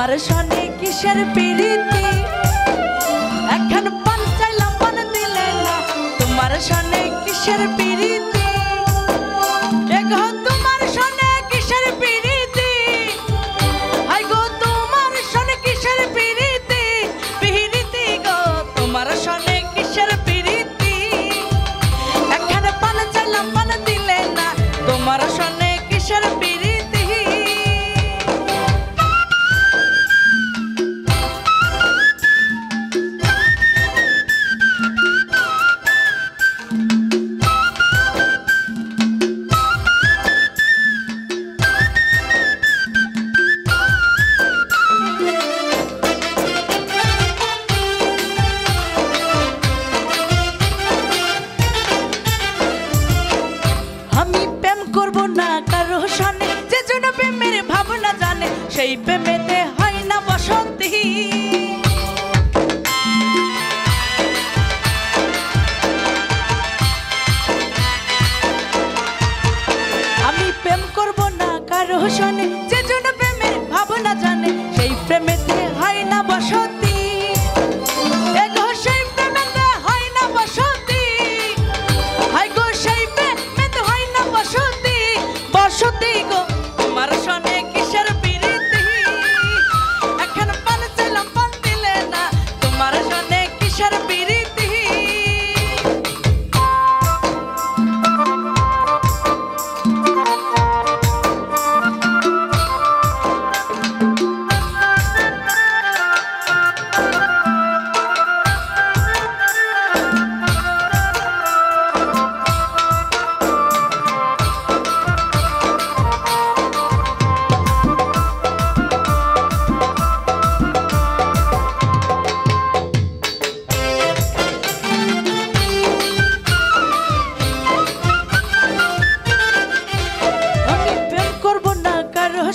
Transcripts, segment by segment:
তোমার সনে কিসের প্রীতি এখন পান চাইলাম পান দিলে না তোমার সনে কিসের প্রীতি এগো তোমার সনে কিসের প্রীতি হাই গো তোমার সনে কিসের প্রীতি প্রীতি গো তোমার সনে কিসের প্রীতি এখন পান চাইলাম পান দিলে না তোমার সনে কিসের প্রীতি সেই প্রেমেতে হয় না বসতি আমি প্রেম করব না কারো সনে যে জন প্রেমের ভাবনা জানে সেই প্রেমেতে হয় না বসতি এগো সেই প্রেমেতে হয় না বসতি হাই গো সেই প্রেমেতে হয় না বসতি বসতি গো তোমার সনে কিসের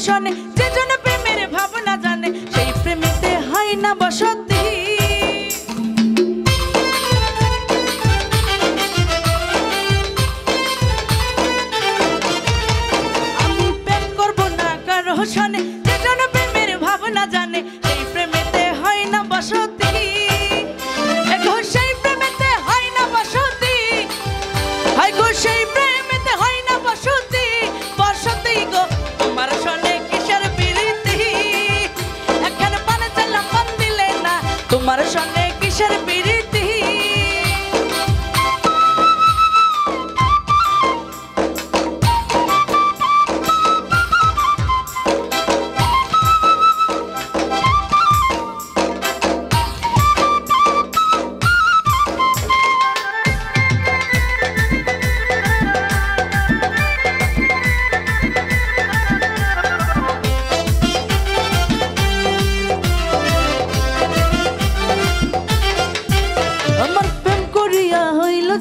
সনে যে জন প্রেমের ভাবনা জানে সেই প্রেমেতে হয় না বসতি আমি প্রেম করব না কারো সনে যে জন প্রেমের ভাবনা জানে সেই প্রেমেতে হয় না বসতি এগো সেই প্রেমেতে হয় না বসতি হাই গো সেই প্রেমেতে হয় না বসতি বসতি গো তোমার সনে তোমার সঙ্গে কিসের প্রীতি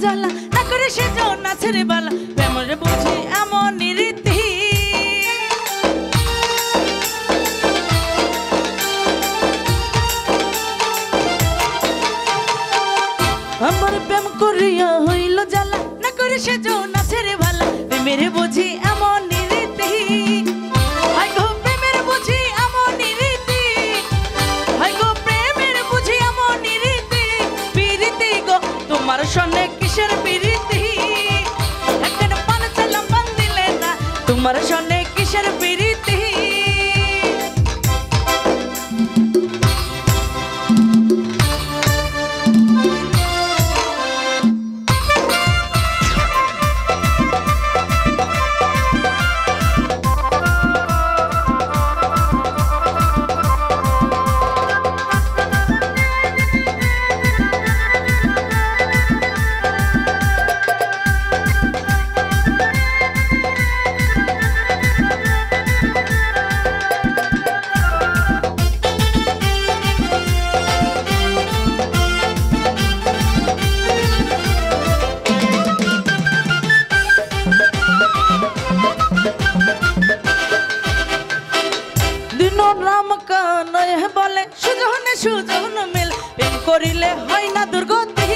জ্বালা না করে সে না ছেড়ে বালা প্রেমের বুঝি এমন রীতি আমার প্রেম করিয়া হইল জ্বালা না করে সে না ছেড়ে বালা প্রেমের বুঝি এমন রীতি হাই গো প্রেমের বুঝি এমন রীতি হাই গো প্রেমের বুঝি এমন রীতি প্রীতি গো তোমার সনে কিসের প্রীতি এখন পান চাইলাম পান দিলে না তোমার সনে কিসের প্রীতি সুজন মিল প্রেম করিলে হয় না দুর্গতি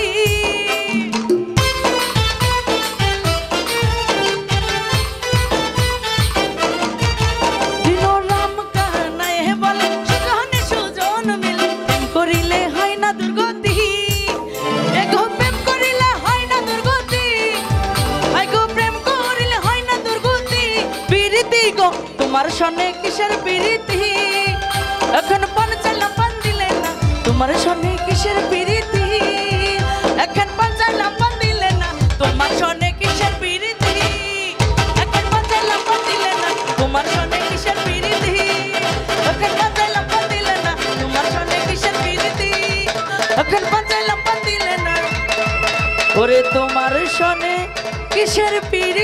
দিন রাম কানায় বলে সুজন শোনে কিসের প্রীতি এখন পান চাইলাম পান দিলে না তোমার শোনে কিসের প্রীতি এখন পান চাইলাম পান দিলে না তোমার শোনে কিসের প্রীতি এখন পান চাইলাম পান দিলে না তোমার শোনে কিসের প্রীতি এখন পান চাইলাম পান দিলে না তোমার শোনে কিসের প্রীতি এখন পান চাইলাম পান দিলে না ওরে তোমার শোনে কিসের প্রীতি।